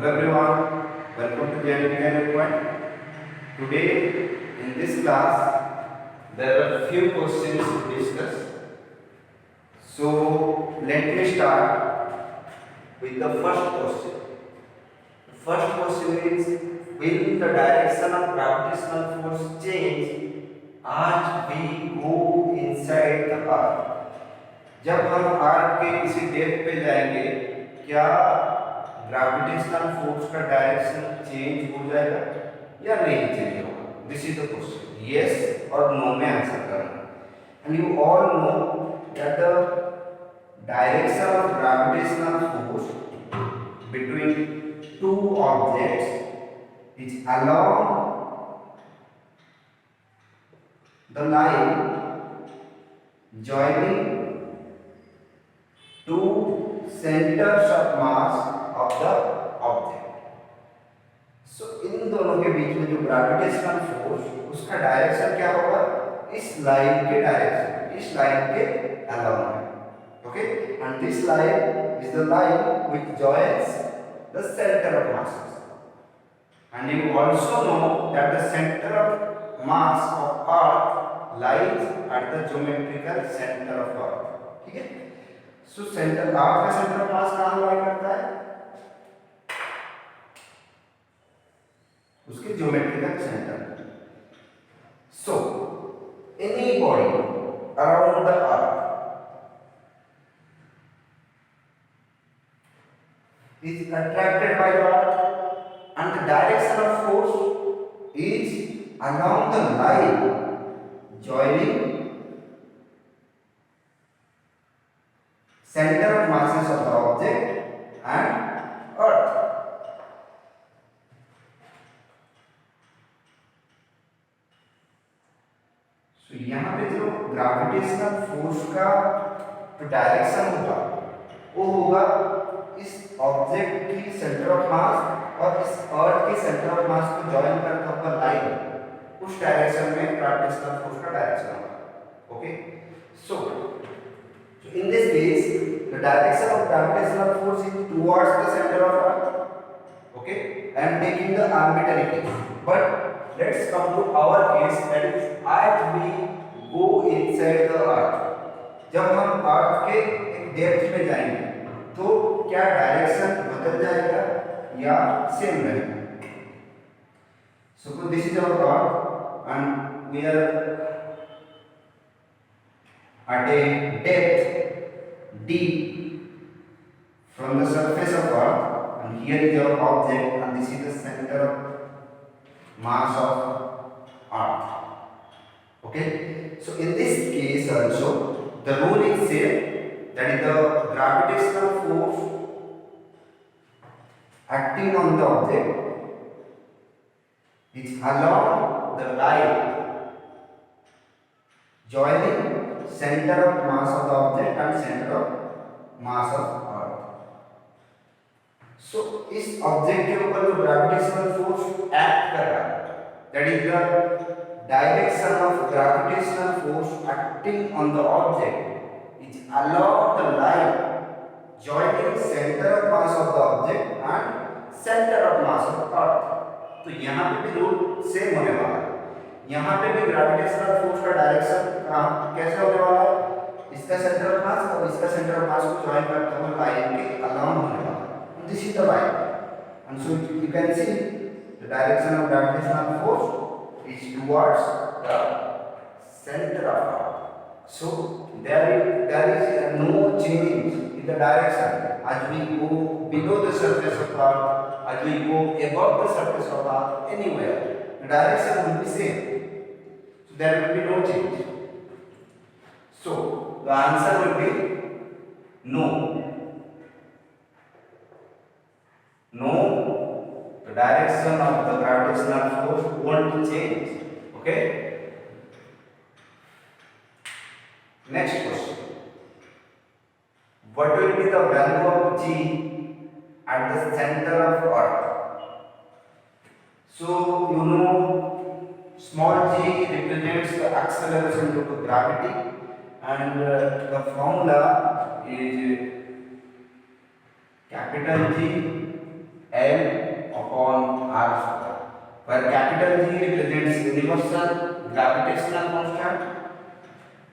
Hello everyone, welcome to JNK Career Point. Today in this class there are few questions to discuss. So let me start with the first question. The first question is, will the direction of gravitational force change as we go inside the earth? जब हम अर्थ के किसी depth पे जाएंगे, क्या gravitational force का direction change हो जाएगा या नहीं चेंज होगा? This is the question. Yes और नो में आंसर करना. And you all know that the direction of gravitational force between two objects is along the line joining two centers of mass of the object. So इन दोनों के बीच में जो gravitational force, उसका direction क्या होगा? इस लाइन के डायरेक्शन, इस लाइन के अलोंग है. Okay, and this line is the line which joins the center of masses. And you also know that the center of mass of earth lies at the geometrical center of earth. ठीक है? So centre अर्थ का centre of mass कहां लाई करता है? उसके geometrical centre. So any body around the earth is attracted by the earth and the direction of force is along the line joining center of masses of the object and earth. So यहाँ पे जो gravitational force का जो direction होगा वो होगा इस object की सेंटर ऑफ मास और इस अर्थ के सेंटर ऑफ मास को जॉइन करता हुआ लाइन, उस डायरेक्शन में ग्रेविटेशनल फोर्स का डायरेक्शन होगा. Okay, so in this case the direction of gravitational force is towards the center of earth. Okay, I am taking the arbitrary case, but let's come to our case, that is as we go inside the earth. जब हम अर्थ के एक depth में जाएंगे तो क्या direction बदल जाएगा या सेम रहेगा? So this is our earth and we are at a depth d from the surface of earth, and here is our object and this is the center of mass of earth. Okay, so in this case also the rule is same, that is the gravitational force acting on the object is along the line joining center of mass of the object and center of mass of earth. So इस object के ऊपर जो gravitational force act कर रहा है, that is the direction of gravitational force acting on the object is along the line joining center of mass of the object and center of mass of earth. तो यहाँ पे भी rule same होने वाला है. यहाँ पे भी ग्रेविटेशनल फोर्स का डायरेक्शन कैसे होने वाला है? इसका सेंटर ऑफ मास और इसका सेंटर ऑफ मास को जॉइन करते हुए लाइन के अलाउंग होने वाला है. This is the line, and so you can see the direction of gravitational force is towards the centre of earth. So there is no change in the direction as we go below the surface of earth, as we go above the surface of earth, anywhere the direction will be same, so there will be no change. So the answer will be no. No, the direction of the gravitational force won't change. Okay, next question. What will be the value of g at the center of earth? So you know small g represents the acceleration due to gravity, and the formula is capital G m upon r square, where capital G represents universal gravitational constant,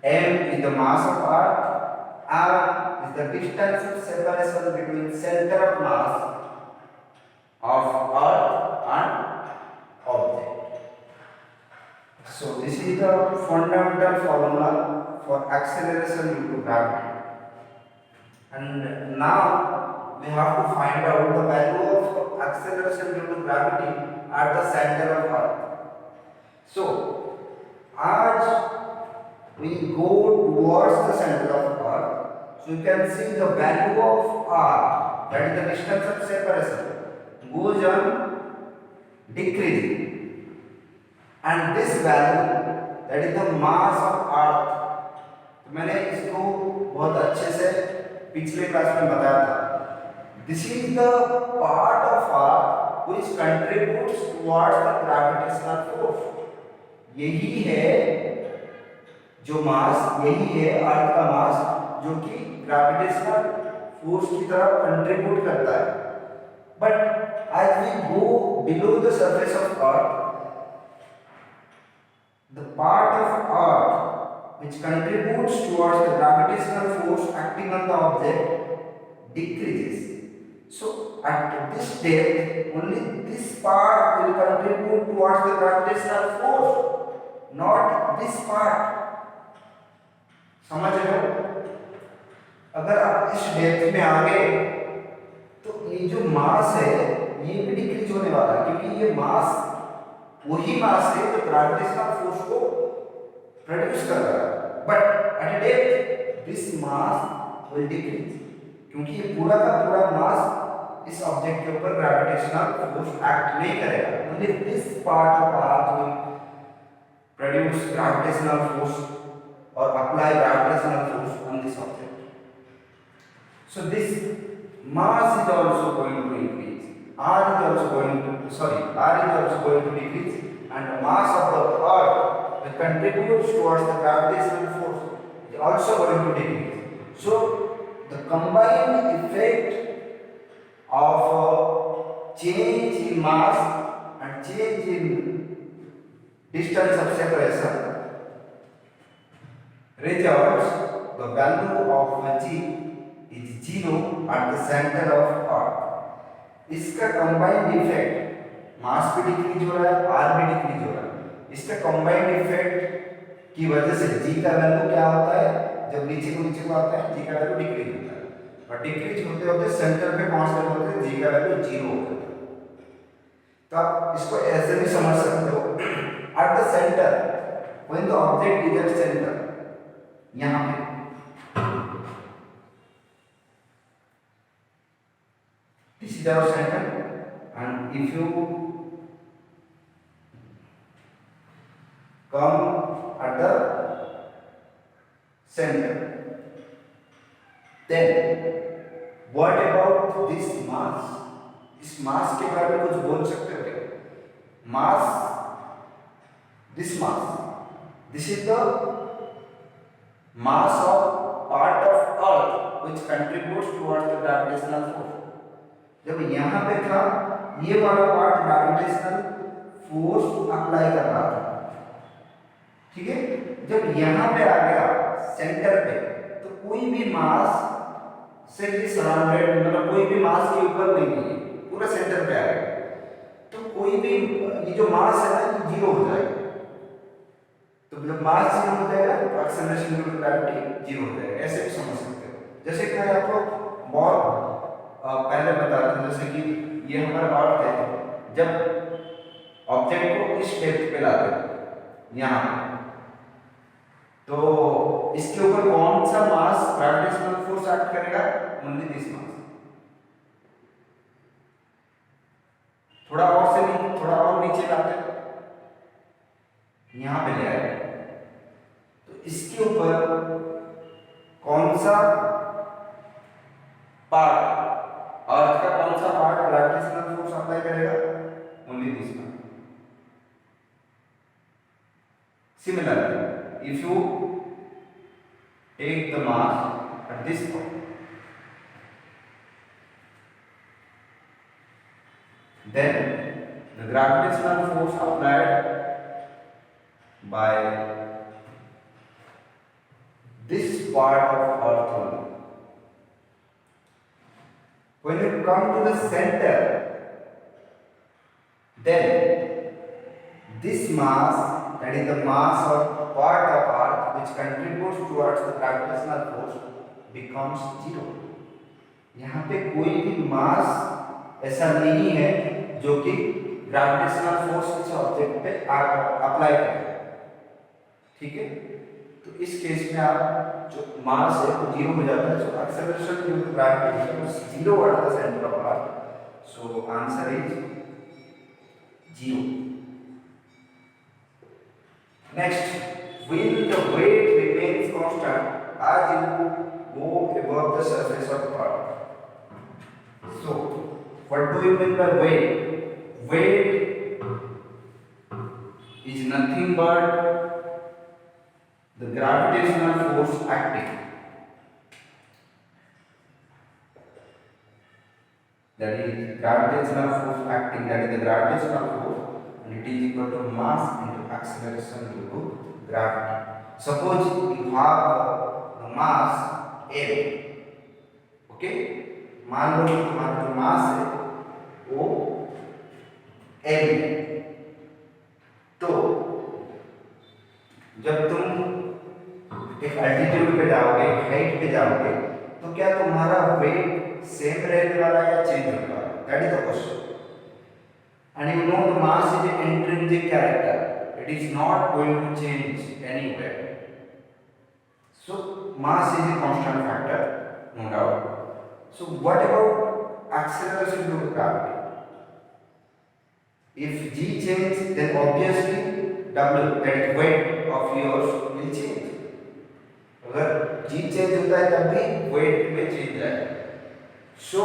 m is the mass of earth, r is the distance of separation between center of mass of earth and object. So this is the fundamental formula for acceleration due to gravity. And now we have to find out the value of acceleration due to gravity at the center of earth. So as we go towards the center of earth, so you can see the value of r, that is the distance of separation, goes on decreasing, and this value, that is the mass of earth, तो मैंने इसको बहुत अच्छे से पिछले class में बताया था. This is the part of earth which contributes towards the gravitational force. यही है जो मास, यही है अर्थ का मास जो कि ग्रेविटेशनल फोर्स की तरफ कंट्रीब्यूट करता है. But as we go below the surface of earth, the part of earth which contributes towards the gravitational force acting on the object decreases. So at this depth, only this part will contribute towards the gravitational force, not this part. समझ रहे हो? अगर आप इस depth में आ गए तो ये जो मास है ये भी डिक्रीज होने वाला है, क्योंकि ये मास वही मास है जो ग्रेविटेशनल फोर्स को प्रोड्यूस कर रहा है. But at depth this mass will decrease, क्योंकि ये पूरा का पूरा मास इस ऑब्जेक्ट के ऊपर ग्रेविटेशनल फोर्स एक्ट नहीं करेगा. Only this part of earth will produce gravitational force or apply gravitational force on this object. So this mass is also going to increase. R is also going to decrease, and the mass of the earth that contributes towards the gravitational force is also going to decrease. So the combined effect of change in mass and change in distance of separation results the value of g is 0 at the center of earth. इसका combined effect, मास भी decrease हो रहा है, r भी decrease हो रहा है. इसका combined effect की वजह से g का वैल्यू क्या होता है, जब नीचे को आता है g का वैल्यू डिक्रीज होता है, और डिक्रीज होते होते सेंटर पे पहुंचते होते g का वैल्यू 0 हो जाता है. तो आप इसको ऐसे भी समझ सकते हो, at the center, when the object is at center, यहाँ पे this is our center, and if you come at the center, then what about this mass? इस मास के बारे में कुछ बोल सकते हो क्या? मास, this is the mass of part of earth which contributes towards the gravitational force. जब यहाँ पे था ये वाला पार्ट ग्रेविटेशनल फोर्स अप्लाई कर रहा था, ठीक है. जब यहाँ पे आ गया सेंटर पे, तो कोई भी मास से ये सराउंडेड, मतलब कोई भी मास के ऊपर नहीं है, पूरा सेंटर पे आ गया, तो कोई भी ये जो मास है ना ये 0 हो जाएगा. तो जब मास 0 हो जाएगा तो एक्सेलरेशन ड्यू टू ग्रेविटी 0 हो जाएगा. ऐसे भी समझ सकते हो. जैसे कि मैं आपको बहुत पहले बता था, जैसे कि ये हमारा अर्थ है, जब ऑब्जेक्ट को इस डेप्थ पे लाते हैं यहाँ, तो इसके ऊपर कौन सा मास ग्रेविटेशनल फोर्स एक्ट करेगा? Only this mass. थोड़ा और नीचे लाते हैं, यहाँ पे ले आए, तो इसके ऊपर कौन सा पार्ट, अर्थ का कौन सा पार्ट ग्रेविटेशनल फोर्स अप्लाई करेगा? Only this one. Similarly, if you take the mass at this point, then the gravitational force applied by this part of earth only. When you come to the center, then this mass, that is the mass of part of earth which contributes towards the gravitational force, becomes zero. यहाँ पे कोई भी मास ऐसा नहीं है जो कि gravitational force किसी ऑब्जेक्ट पे अप्लाई करे, ठीक है। तो इस केस में आप जो मास है वो जीरो हो जाता है, so acceleration due to gravity is zero at the centre of earth, so answer is zero. Next, when the weight remains constant as you go above the surface of earth. So what do you mean by weight? Weight is nothing but the gravitational force acting. That is gravitational force acting, that is the gravitational force, and it is equal to mass into acceleration due to gravity. Suppose you have the mass m, okay, मान लो कि तुम्हारा जो मास है वो m है, तो जब तुम एक अल्टीट्यूड पे जाओगे, हाइट पे जाओगे, तो क्या तुम्हारा वेट सेम रहने वाला है या चेंज होने वाला है? That is the question. And you know the mass is an intrinsic character, it is not going to change anywhere, so mass is a constant factor, no doubt. So what about acceleration due to gravity? If g changes, then obviously w, that is weight of yours, will change. अगर g change होता है तब भी weight में change आएगा। So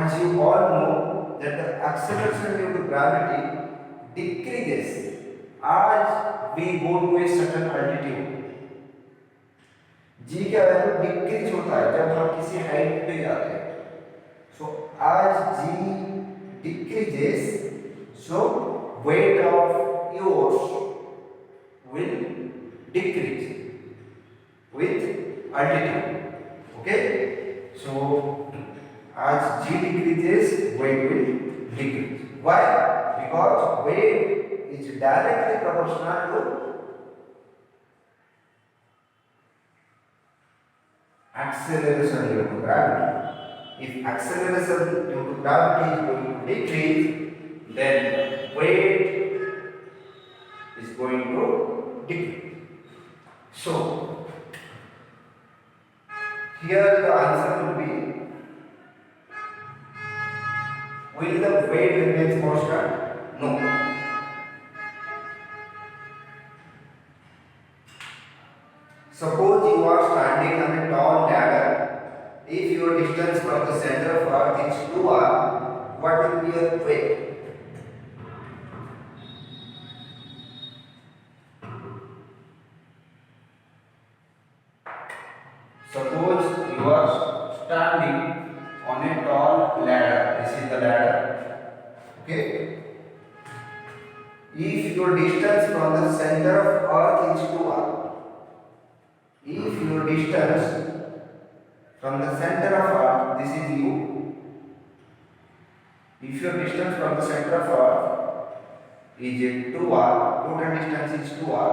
as you all know that the acceleration due to gravity decreases as we go to a certain altitude. g का value decrease होता है जब हम किसी हाइट पे जाते हैं। So as g decreases, so weight of yours will decrease with altitude, okay? So as g decreases, weight will decrease. Why? Because weight is directly proportional to acceleration due to gravity. If acceleration due to gravity is going to decrease, then weight is going to decrease. So here the answer will be, will the weight remain constant? No. Suppose you are standing on a tall ladder. If your distance from the center of earth is 2r, what will be your weight? Suppose you are standing on a tall ladder. This is the ladder. Okay. If your distance from the center of earth is 2r, if your distance from the center of earth, this is u. If your distance from the center of earth is 2r, total distance is 2r,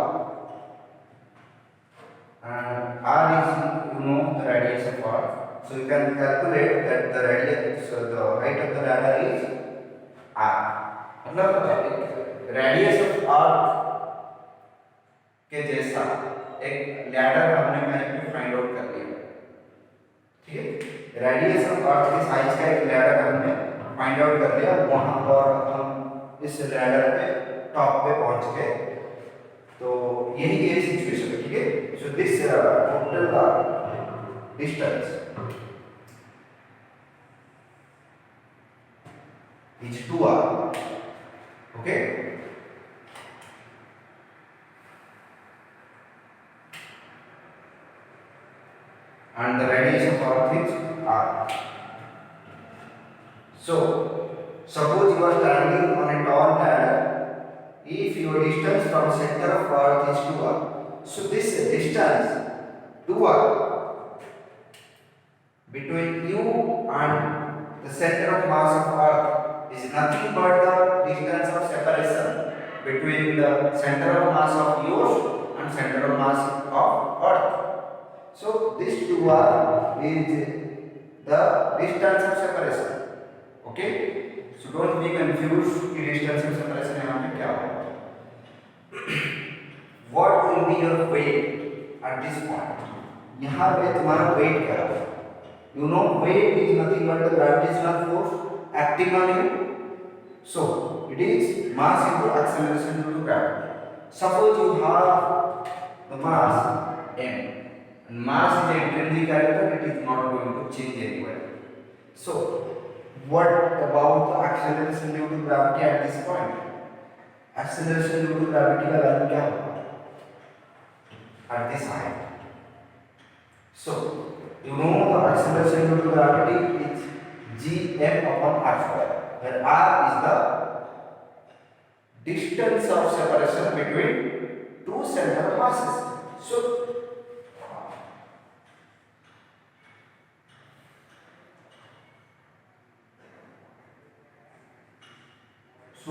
and r is, you know, the radius of earth. So you can calculate that the radius, so the height of the ladder is r. मतलब radius of earth के जैसा एक ladder हमने कहीं पे find out कर लिया, ठीक है। रेडियस ऑफ अर्थ के साइज का एक लैडर हमने फाइंड आउट कर लिया, वहां पर हम इस लैडर पे टॉप पे पहुंच गए। तो यही ये सिचुएशन है, ठीक है। So this total distance is 2r, okay. And the radius of earth is r. So Suppose you are standing on a tall ladder. If your distance from center of earth is 2r, so this distance 2r between you and the center of mass of earth is nothing but the distance of separation between the center of mass of yours and center of mass of earth. So this 2r is the distance of separation. Okay, so don't be confused कि distance of separation यहाँ पे क्या होगा. What will be your weight at this point? यहाँ पे तुम्हारा weight क्या है? You know weight is nothing but the gravitational force acting on you. So it is mass into acceleration due to gravity. Suppose you have the mass m, and mass is an intrinsic character, it is not going to change anywhere. So what about the acceleration due to gravity at this point? Acceleration due to gravity का value क्या होगा at this height? So you know the acceleration due to gravity is gm upon r square, where r is the distance of separation between two center masses. So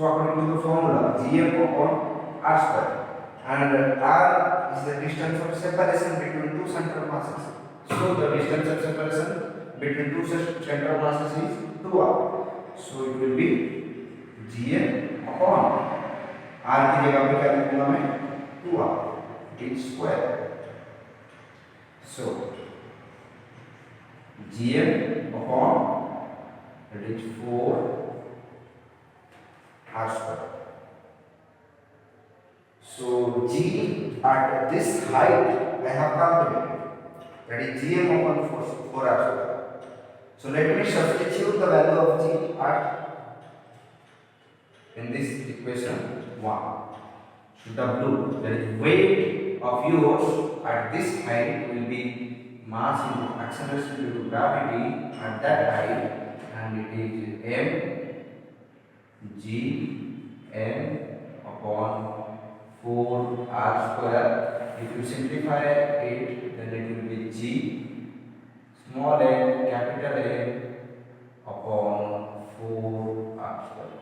according to the formula, gm upon r square, and r is the distance of separation between two central masses. So the distance of separation between two central masses is 2r. So it will be gm upon r की जगह पे क्या लिखूंगा मैं 2r, it is square. So gm upon that is 4 r square. So g at this height I have calculated, that is gm upon 4 r square. So let me substitute the value of g at in this equation 1. So w, that is weight of yours at this height, will be mass into acceleration due to gravity at that height, and it is m g m upon 4 r square. If you simplify it, then it will be g small n capital N upon 4 r square.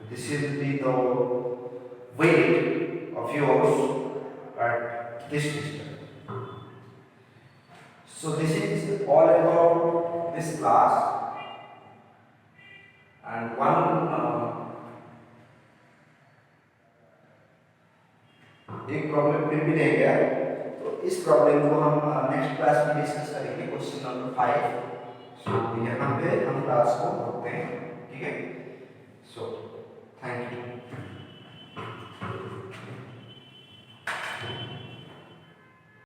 This is the weight of yours at this distance. So this is all about this class. And एक problem फिर भी रह गया, तो इस problem को हम next class में डिस्कस करेंगे, क्वेश्चन नंबर 5. सो यहाँ पे हम क्लास को रोकते हैं, ठीक है.